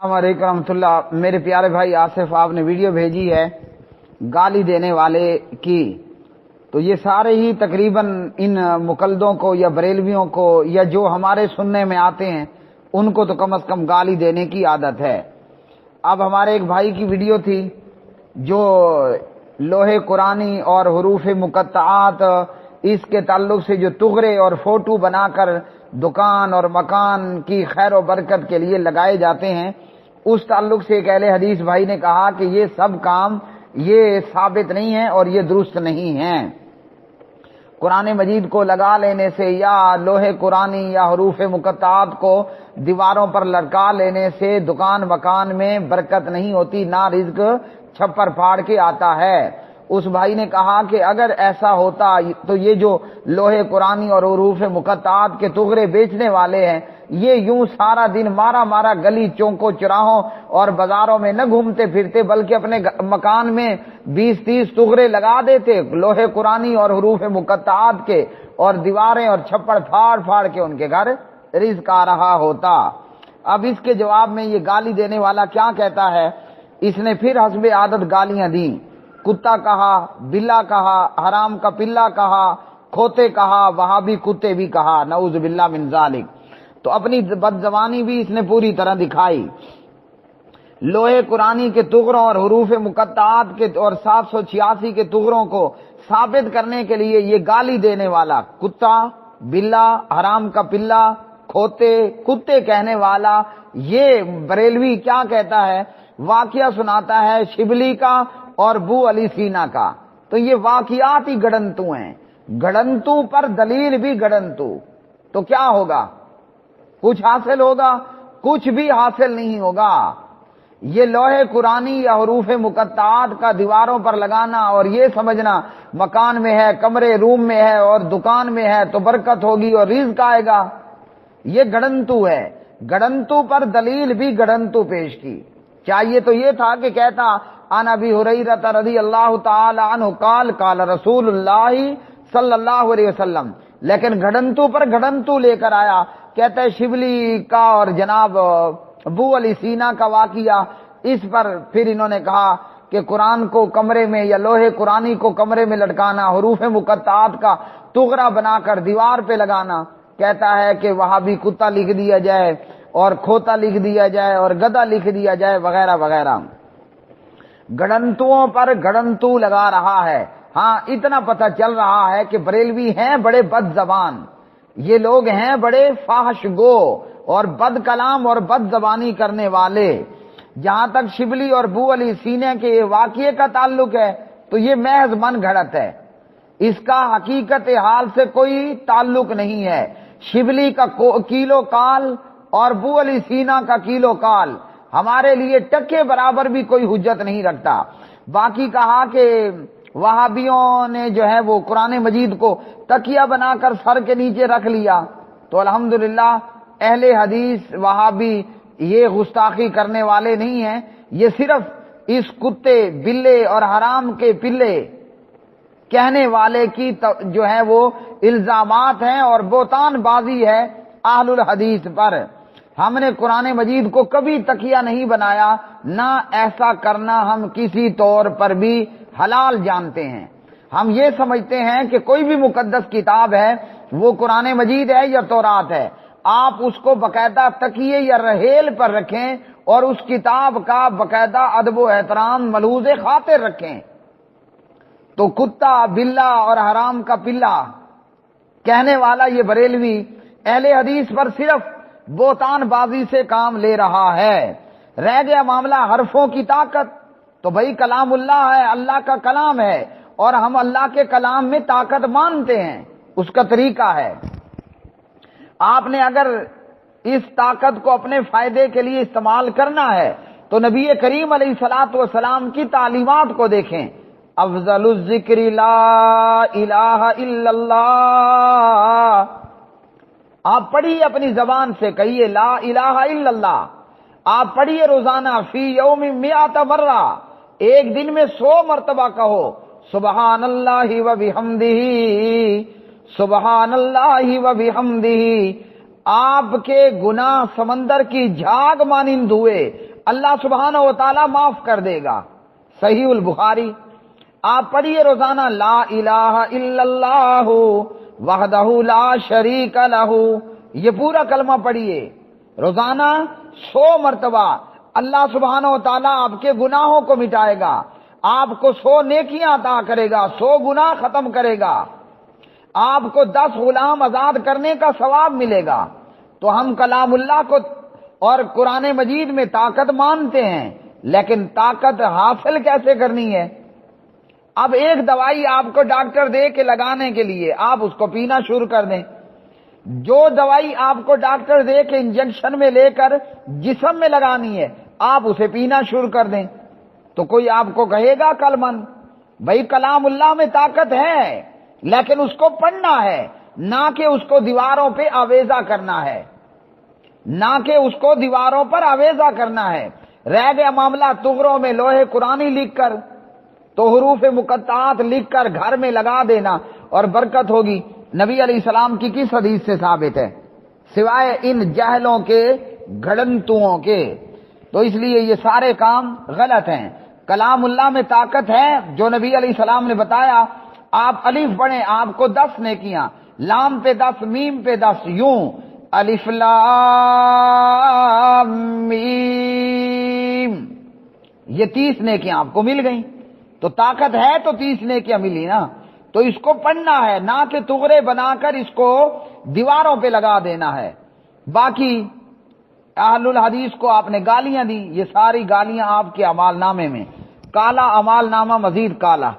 السلام علیکم ورحمۃ اللہ۔ میرے پیارے بھائی آصف، آپ نے ویڈیو بھیجی ہے گالی دینے والے کی، تو یہ سارے ہی تقریباً ان مقلدوں کو یا بریلویوں کو یا جو ہمارے سننے میں آتے ہیں ان کو تو کم از کم گالی دینے کی عادت ہے۔ اب ہمارے ایک بھائی کی ویڈیو تھی جو لوح قرآنی اور حروف مقطعات اس کے تعلق سے جو تغرے اور فوٹو بنا کر دکان اور مکان کی خیر و برکت کے لیے لگائے جاتے ہیں، اس تعلق سے ایک اہل حدیث بھائی نے کہا کہ یہ سب کام یہ ثابت نہیں ہے اور یہ درست نہیں ہیں۔ قرآن مجید کو لگا لینے سے یا لوح قرآنی یا حروف مقطعات کو دیواروں پر لٹکا لینے سے دکان مکان میں برکت نہیں ہوتی، نہ رزق چھپر پھاڑ کے آتا ہے۔ اس بھائی نے کہا کہ اگر ایسا ہوتا تو یہ جو لوح قرآنی اور حروف مقطعات کے تغرے بیچنے والے ہیں یہ یوں سارا دن مارا مارا گلی چونکوں چراہوں اور بازاروں میں نہ گھومتے پھرتے بلکہ اپنے مکان میں 20-30 تغرے لگا دیتے لوح قرآنی اور حروف مقطعات کے، اور دیواریں اور چھپڑ پھاڑ پھاڑ کے ان کے گھر رزق آ رہا ہوتا۔ اب اس کے جواب میں یہ گالی دینے والا کیا کہتا ہے، اس نے پھر حسب عادت گالیاں دیں، کتا کہا، بلا کہا، حرام کا پلہ کہا، کھوتے کہا، وہابی کتے بھی کہا، نعوذ باللہ من ذالک۔ تو اپنی بد زبانی بھی اس نے پوری طرح دکھائی۔ لوح قرآنی کے تغروں اور حروف مقطعات کے اور 786 کے تغروں کو ثابت کرنے کے لیے یہ گالی دینے والا کتا، بلا، حرام کا پلہ، کھوتے، کتے کہنے والا یہ بریلوی کیا کہتا ہے، واقعہ سناتا ہے شبلی کا اور بو علی سینا کا۔ تو یہ واقعات ہی گڑنتو ہیں، گڑنتو پر دلیل بھی گڑنتو، تو کیا ہوگا؟ کچھ حاصل ہوگا؟ کچھ بھی حاصل نہیں ہوگا۔ یہ لوح قرآنی یا حروف مقطعات کا دیواروں پر لگانا اور یہ سمجھنا مکان میں ہے، کمرے روم میں ہے اور دکان میں ہے تو برکت ہوگی اور رزق آئے گا، یہ گڑنتو ہے۔ گڑنتو پر دلیل بھی گڑنتو پیش کی۔ چاہیے تو یہ تھا کہ کہتا عن ابی ہریرہ رضی اللہ تعالی عنہ قال قال رسول اللہ صلی اللہ علیہ وسلم، لیکن گھڑنتو پر گھڑنتو لے کر آیا۔ کہتا ہے شبلی کا اور جناب ابو علی سینا کا واقعہ، اس پر پھر انہوں نے کہا کہ قرآن کو کمرے میں یا لوح قرآنی کو کمرے میں لٹکانا، حروف مقطعات کا تغرا بنا کر دیوار پہ لگانا، کہتا ہے کہ وہاں بھی کتا لکھ دیا جائے اور کھوتا لکھ دیا جائے اور گدھا لکھ دیا جائے وغیرہ وغیرہ۔ گڑنتوؤں پر گڑنتو لگا رہا ہے۔ ہاں اتنا پتہ چل رہا ہے کہ بریلوی ہیں بڑے بد زبان، یہ لوگ ہیں بڑے فحش گو اور بد کلام اور بد زبانی کرنے والے۔ جہاں تک شبلی اور بو علی سینے کے واقعے کا تعلق ہے تو یہ محض من گھڑت ہے، اس کا حقیقت حال سے کوئی تعلق نہیں ہے۔ شبلی کا کیلو کال اور بو علی سینا کا کیلو کال ہمارے لیے ٹکے برابر بھی کوئی حجت نہیں رکھتا۔ باقی کہا کہ وہابیوں نے جو ہے وہ قرآن مجید کو تکیہ بنا کر سر کے نیچے رکھ لیا، تو الحمدللہ اہل حدیث وہابی یہ گستاخی کرنے والے نہیں ہیں، یہ صرف اس کتے بلے اور حرام کے پلے کہنے والے کی جو ہے وہ الزامات ہیں اور بہتان بازی ہے اہل الحدیث پر۔ ہم نے قرآن مجید کو کبھی تکیہ نہیں بنایا، نہ ایسا کرنا ہم کسی طور پر بھی حلال جانتے ہیں۔ ہم یہ سمجھتے ہیں کہ کوئی بھی مقدس کتاب ہے وہ قرآن مجید ہے یا تورات ہے، آپ اس کو باقاعدہ تکیے یا رحیل پر رکھیں اور اس کتاب کا باقاعدہ ادب و احترام ملحوظ خاطر رکھیں۔ تو کتا، بلا اور حرام کا پلہ کہنے والا یہ بریلوی اہل حدیث پر صرف بہتان بازی سے کام لے رہا ہے۔ رہ گیا معاملہ حرفوں کی طاقت، تو بھائی کلام اللہ ہے، اللہ کا کلام ہے اور ہم اللہ کے کلام میں طاقت مانتے ہیں، اس کا طریقہ ہے۔ آپ نے اگر اس طاقت کو اپنے فائدے کے لیے استعمال کرنا ہے تو نبی کریم علیہ الصلوۃ والسلام کی تعلیمات کو دیکھیں، افضل الذکر لا الہ الا اللہ، آپ پڑھیے اپنی زبان سے، کہیے لا الہ الا اللہ، آپ پڑھیے روزانہ فی یوم 100 مرہ، ایک دن میں 100 مرتبہ کہو سبحان اللہ و بحمدہ، سبحان اللہ و بحمدہ، آپ کے گناہ سمندر کی جھاگ مانند ہوئے، اللہ سبحانہ و تعالیٰ معاف کر دے گا۔ صحیح البخاری، آپ پڑھیے روزانہ لا الہ الا اللہ وحدہ لا شریک لہ، یہ پورا کلمہ پڑھیے روزانہ 100 مرتبہ۔ اللہ سبحانہ و تعالیٰ آپ کے گناہوں کو مٹائے گا، آپ کو 100 نیکیاں عطا کرے گا، 100 گناہ ختم کرے گا، آپ کو 10 غلام آزاد کرنے کا ثواب ملے گا۔ تو ہم کلام اللہ کو اور قرآن مجید میں طاقت مانتے ہیں، لیکن طاقت حاصل کیسے کرنی ہے؟ اب ایک دوائی آپ کو ڈاکٹر دے کے لگانے کے لیے آپ اس کو پینا شروع کر دیں، جو دوائی آپ کو ڈاکٹر دے کے انجیکشن میں لے کر جسم میں لگانی ہے آپ اسے پینا شروع کر دیں، تو کوئی آپ کو کہے گا کل من؟ بھائی کلام اللہ میں طاقت ہے، لیکن اس کو پڑھنا ہے، نہ کہ اس کو دیواروں پہ آویزہ کرنا ہے، نہ کہ اس کو دیواروں پر آویزہ کرنا ہے۔ رہ گیا معاملہ تغروں میں لوہے قرآنی لکھ کر، تو حروف مقطعات لکھ کر گھر میں لگا دینا اور برکت ہوگی۔ نبی علیہ السلام کی کس حدیث سے ثابت ہے سوائے ان جہلوں کے گھڑنتوں کے؟ تو اس لیے یہ سارے کام غلط ہیں۔ کلام اللہ میں طاقت ہے جو نبی علیہ السلام نے بتایا۔ آپ الف پڑھیں آپ کو 10 نیکیاں، لام پہ 10، میم پہ 10، یوں الف لام میم، یہ 30 نیکیاں آپ کو مل گئیں۔ تو طاقت ہے تو 30 نیکیاں ملی نا، تو اس کو پڑھنا ہے، نہ کہ تغرے بنا کر اس کو دیواروں پہ لگا دینا ہے۔ باقی اہل الحدیث کو آپ نے گالیاں دی، یہ ساری گالیاں آپ کے اعمال نامے میں، کالا اعمال نامہ مزید کالا۔